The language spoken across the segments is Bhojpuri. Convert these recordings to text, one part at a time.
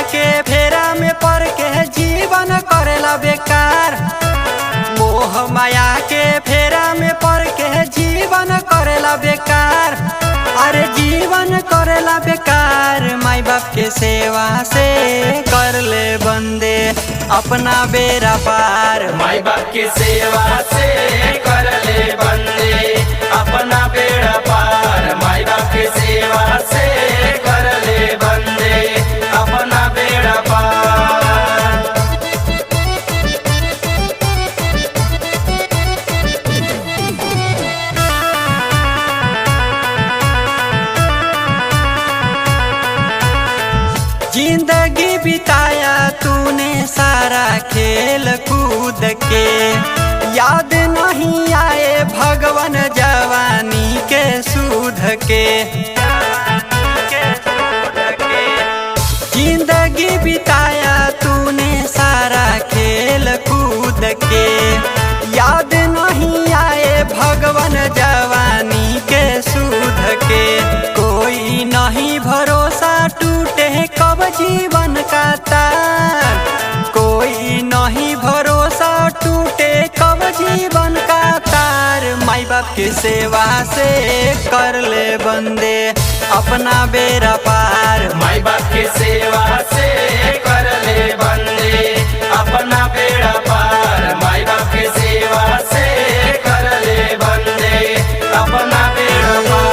के फेरा में पड़ के जीवन करेला बेकार। मोह माया के फेरा में पड़ के जीवन करेला बेकार। अरे जीवन करेला बेकार। माई बाप के सेवा से कर ले बंदे अपना बेड़ा पार। माई बाप की सेवा से कर ले बंदे अपना बेड़ा पार। माई बाप की सेवा से कर ले बंदे अपना बेड़ा पार। जिंदगी बिताया तूने सारा खेल कूद के, याद नहीं आए भगवान जवानी के सूद के। जिंदगी बिताया तूने सारा खेल कूद के, याद नहीं आए भगवान जवानी के सूद के। कोई नहीं भरोसा टूटे कब जीवन का तार। कोई नहीं भरोसा टूटे कब जीवन का तार। माई बाप की सेवा से कर ले बंदे अपना बेड़ा पार। माई बाप की सेवा से कर ले बंदे अपना बेड़ा पार। माई बाप की सेवा से कर ले बंदे अपना बेड़ा पार।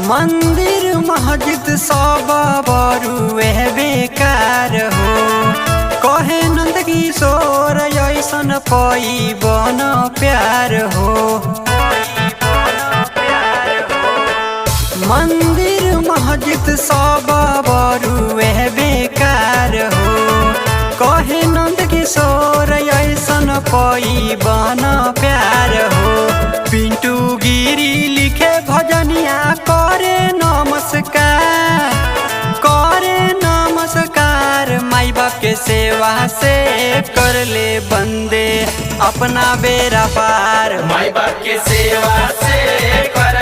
मंदिर मस्जिद सब बरुए बेकार हो। कहे नंद किशोर ऐसन पई बन प्यार हो। मंदिर मस्जिद सब बरुए बेकार हो। कहे नंद किशोर ऐसन पई बन प्यार हो। पिंटू गिरी लिखे भजनिया करे नमस्कार। करे नमस्कार। माई बाप के सेवा से कर ले बंदे अपना बेड़ा पार। माई बाप की सेवा से कर